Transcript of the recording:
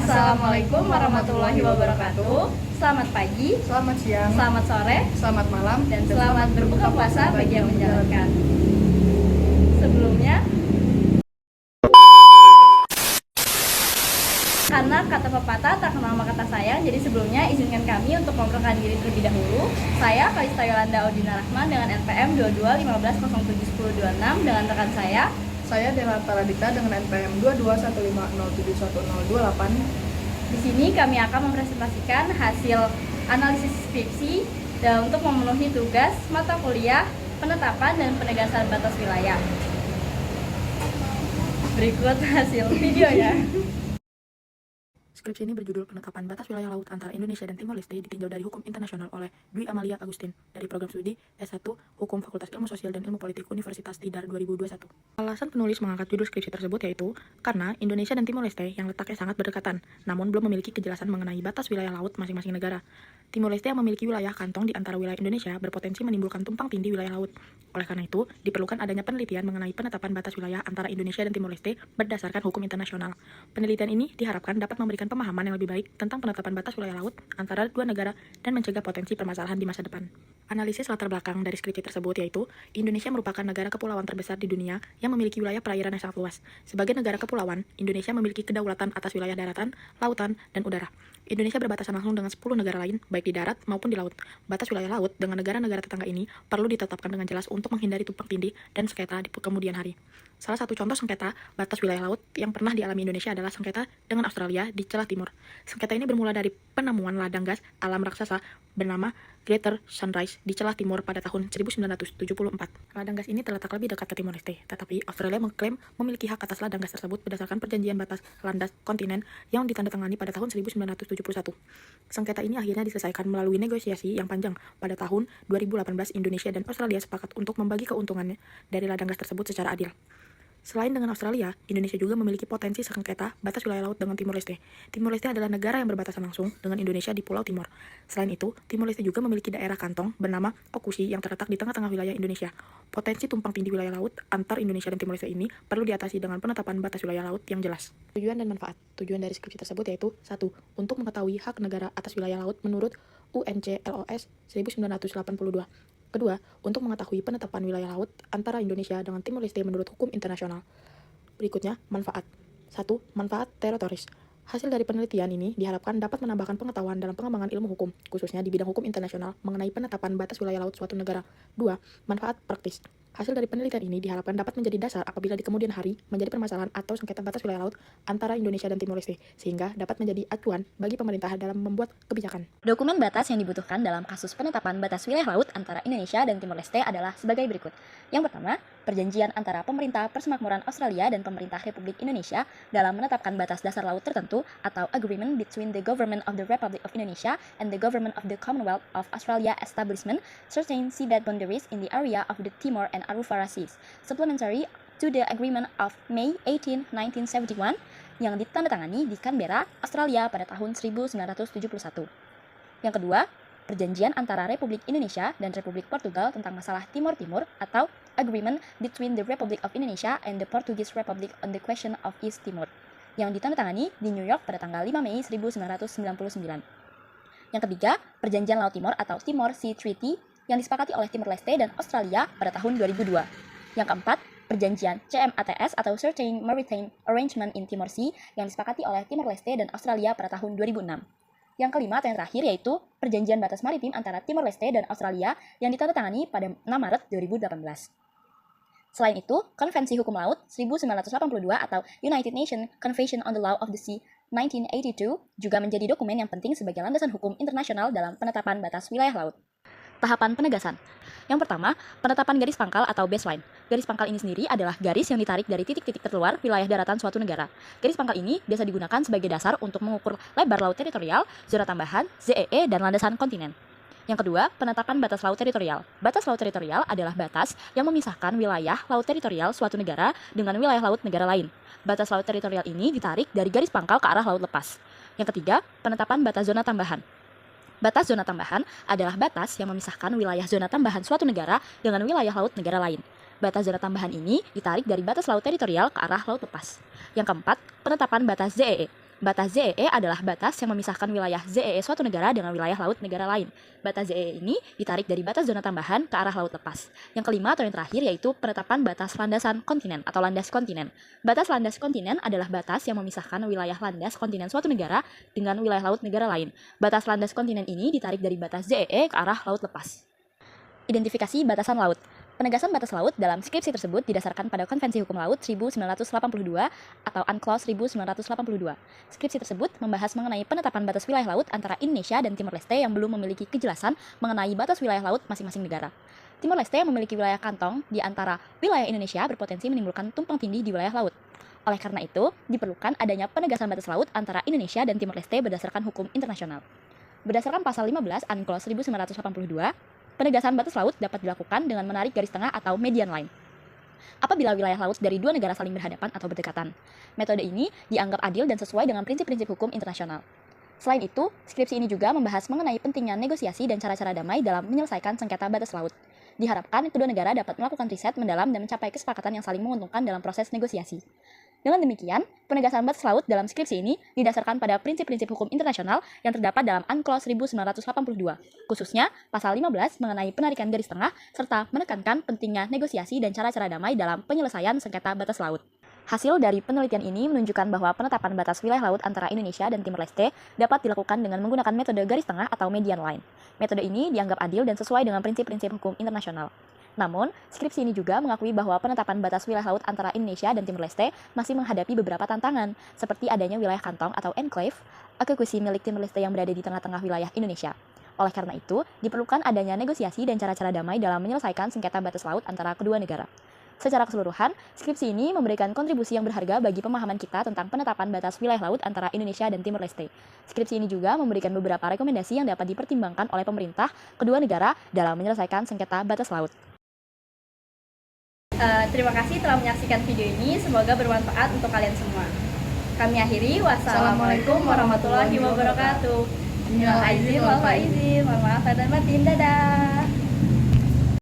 Assalamualaikum warahmatullahi wabarakatuh. Selamat pagi, Selamat siang, selamat sore, selamat malam, dan selamat berbuka puasa bagi yang menjalankan. Sebelumnya, karena kata pepatah tak kenal maka kata sayang, jadi sebelumnya izinkan kami untuk memperkenalkan diri terlebih dahulu. Saya Kalista Yolanda Audina Rahman dengan NPM 2215071026 dengan rekan saya Denata Radita dengan NPM 2215071028. Di sini kami akan mempresentasikan hasil analisis skripsi dan untuk memenuhi tugas mata kuliah penetapan dan penegasan batas wilayah. Berikut hasil videonya. Skripsi ini berjudul Penetapan Batas Wilayah Laut antara Indonesia dan Timor Leste ditinjau dari Hukum Internasional oleh Dwi Amalia Agustin dari Program Studi S1 Hukum Fakultas Ilmu Sosial dan Ilmu Politik Universitas Tidar 2021. Alasan penulis mengangkat judul skripsi tersebut yaitu karena Indonesia dan Timor Leste yang letaknya sangat berdekatan, namun belum memiliki kejelasan mengenai batas wilayah laut masing-masing negara. Timor Leste yang memiliki wilayah kantong di antara wilayah Indonesia berpotensi menimbulkan tumpang tindih wilayah laut. Oleh karena itu, diperlukan adanya penelitian mengenai penetapan batas wilayah antara Indonesia dan Timor Leste berdasarkan hukum internasional. Penelitian ini diharapkan dapat memberikan pemahaman yang lebih baik tentang penetapan batas wilayah laut antara dua negara dan mencegah potensi permasalahan di masa depan. Analisis latar belakang dari skripsi tersebut yaitu Indonesia merupakan negara kepulauan terbesar di dunia yang memiliki wilayah perairan yang sangat luas. Sebagai negara kepulauan, Indonesia memiliki kedaulatan atas wilayah daratan, lautan, dan udara. Indonesia berbatasan langsung dengan 10 negara lain, baik di darat maupun di laut. Batas wilayah laut dengan negara-negara tetangga ini perlu ditetapkan dengan jelas untuk menghindari tumpang tindih dan sengketa di kemudian hari. Salah satu contoh sengketa batas wilayah laut yang pernah dialami Indonesia adalah sengketa dengan Australia di celah timur. Sengketa ini bermula dari penemuan ladang gas alam raksasa bernama Greater Sunrise di celah timur pada tahun 1974. Ladang gas ini terletak lebih dekat ke Timor Leste, tetapi Australia mengklaim memiliki hak atas ladang gas tersebut berdasarkan perjanjian batas landas kontinen yang ditandatangani pada tahun 1971. Sengketa ini akhirnya diselesaikan melalui negosiasi yang panjang. Pada tahun 2018, Indonesia dan Australia sepakat untuk membagi keuntungannya dari ladang gas tersebut secara adil. Selain dengan Australia, Indonesia juga memiliki potensi sengketa batas wilayah laut dengan Timor Leste. Timor Leste adalah negara yang berbatasan langsung dengan Indonesia di Pulau Timor. Selain itu, Timor Leste juga memiliki daerah kantong bernama Okusi yang terletak di tengah-tengah wilayah Indonesia. Potensi tumpang tindih wilayah laut antar Indonesia dan Timor Leste ini perlu diatasi dengan penetapan batas wilayah laut yang jelas. Tujuan dan manfaat. Tujuan dari skripsi tersebut yaitu 1. Untuk mengetahui hak negara atas wilayah laut menurut UNCLOS 1982. Kedua, untuk mengetahui penetapan wilayah laut antara Indonesia dengan Timor Leste menurut hukum internasional. Berikutnya, manfaat. 1. Manfaat teritoris. Hasil dari penelitian ini diharapkan dapat menambahkan pengetahuan dalam pengembangan ilmu hukum, khususnya di bidang hukum internasional mengenai penetapan batas wilayah laut suatu negara. 2. Manfaat praktis. Hasil dari penelitian ini diharapkan dapat menjadi dasar apabila di kemudian hari menjadi permasalahan atau sengketa batas wilayah laut antara Indonesia dan Timor Leste, sehingga dapat menjadi acuan bagi pemerintah dalam membuat kebijakan. Dokumen batas yang dibutuhkan dalam kasus penetapan batas wilayah laut antara Indonesia dan Timor Leste adalah sebagai berikut. Yang pertama, perjanjian antara pemerintah Persemakmuran Australia dan pemerintah Republik Indonesia dalam menetapkan batas dasar laut tertentu atau Agreement between the Government of the Republic of Indonesia and the Government of the Commonwealth of Australia establishment certain seabed boundaries in the area of the Timor and Arafura Seas, supplementary to the Agreement of May 18, 1971 yang ditandatangani di Canberra, Australia pada tahun 1971. Yang kedua, perjanjian antara Republik Indonesia dan Republik Portugal tentang masalah Timor Timur atau Agreement between the Republic of Indonesia and the Portuguese Republic on the question of East Timor yang ditandatangani di New York pada tanggal 5 Mei 1999. Yang ketiga, perjanjian Laut Timor atau Timor Sea Treaty yang disepakati oleh Timor Leste dan Australia pada tahun 2002. Yang keempat, perjanjian CMATS atau Certain Maritime Arrangement in Timor Sea yang disepakati oleh Timor Leste dan Australia pada tahun 2006. Yang kelima atau yang terakhir yaitu perjanjian batas maritim antara Timor Leste dan Australia yang ditandatangani pada 6 Maret 2018. Selain itu, Konvensi Hukum Laut 1982 atau United Nations Convention on the Law of the Sea 1982 juga menjadi dokumen yang penting sebagai landasan hukum internasional dalam penetapan batas wilayah laut. Tahapan penegasan. Yang pertama, penetapan garis pangkal atau baseline. Garis pangkal ini sendiri adalah garis yang ditarik dari titik-titik terluar wilayah daratan suatu negara. Garis pangkal ini biasa digunakan sebagai dasar untuk mengukur lebar laut teritorial, zona tambahan, ZEE, dan landasan kontinen. Yang kedua, penetapan batas laut teritorial. Batas laut teritorial adalah batas yang memisahkan wilayah laut teritorial suatu negara dengan wilayah laut negara lain. Batas laut teritorial ini ditarik dari garis pangkal ke arah laut lepas. Yang ketiga, penetapan batas zona tambahan. Batas zona tambahan adalah batas yang memisahkan wilayah zona tambahan suatu negara dengan wilayah laut negara lain. Batas zona tambahan ini ditarik dari batas laut teritorial ke arah laut lepas. Yang keempat, penetapan batas ZEE. Batas ZEE adalah batas yang memisahkan wilayah ZEE suatu negara dengan wilayah laut negara lain. Batas ZEE ini ditarik dari batas zona tambahan ke arah laut lepas. Yang kelima atau yang terakhir yaitu penetapan batas landasan kontinen atau landas kontinen. Batas landas kontinen adalah batas yang memisahkan wilayah landas kontinen suatu negara dengan wilayah laut negara lain. Batas landas kontinen ini ditarik dari batas ZEE ke arah laut lepas. Identifikasi batasan laut. Penegasan batas laut dalam skripsi tersebut didasarkan pada Konvensi Hukum Laut 1982 atau UNCLOS 1982. Skripsi tersebut membahas mengenai penetapan batas wilayah laut antara Indonesia dan Timor Leste yang belum memiliki kejelasan mengenai batas wilayah laut masing-masing negara. Timor Leste memiliki wilayah kantong di antara wilayah Indonesia berpotensi menimbulkan tumpang tindih di wilayah laut. Oleh karena itu, diperlukan adanya penegasan batas laut antara Indonesia dan Timor Leste berdasarkan hukum internasional. Berdasarkan pasal 15 UNCLOS 1982, penegasan batas laut dapat dilakukan dengan menarik garis tengah atau median line apabila wilayah laut dari dua negara saling berhadapan atau berdekatan. Metode ini dianggap adil dan sesuai dengan prinsip-prinsip hukum internasional. Selain itu, skripsi ini juga membahas mengenai pentingnya negosiasi dan cara-cara damai dalam menyelesaikan sengketa batas laut. Diharapkan kedua negara dapat melakukan riset mendalam dan mencapai kesepakatan yang saling menguntungkan dalam proses negosiasi. Dengan demikian, penegasan batas laut dalam skripsi ini didasarkan pada prinsip-prinsip hukum internasional yang terdapat dalam UNCLOS 1982, khususnya pasal 15 mengenai penarikan garis tengah serta menekankan pentingnya negosiasi dan cara-cara damai dalam penyelesaian sengketa batas laut. Hasil dari penelitian ini menunjukkan bahwa penetapan batas wilayah laut antara Indonesia dan Timor Leste dapat dilakukan dengan menggunakan metode garis tengah atau median line. Metode ini dianggap adil dan sesuai dengan prinsip-prinsip hukum internasional. Namun, skripsi ini juga mengakui bahwa penetapan batas wilayah laut antara Indonesia dan Timor Leste masih menghadapi beberapa tantangan, seperti adanya wilayah kantong atau enclave, akuisisi milik Timor Leste yang berada di tengah-tengah wilayah Indonesia. Oleh karena itu, diperlukan adanya negosiasi dan cara-cara damai dalam menyelesaikan sengketa batas laut antara kedua negara. Secara keseluruhan, skripsi ini memberikan kontribusi yang berharga bagi pemahaman kita tentang penetapan batas wilayah laut antara Indonesia dan Timor Leste. Skripsi ini juga memberikan beberapa rekomendasi yang dapat dipertimbangkan oleh pemerintah kedua negara dalam menyelesaikan sengketa batas laut. Terima kasih telah menyaksikan video ini, semoga bermanfaat untuk kalian semua. Kami akhiri, wassalamualaikum warahmatullahi wabarakatuh. Minal aizin wal faizin, mohon maaf lahir dan batin, dadah.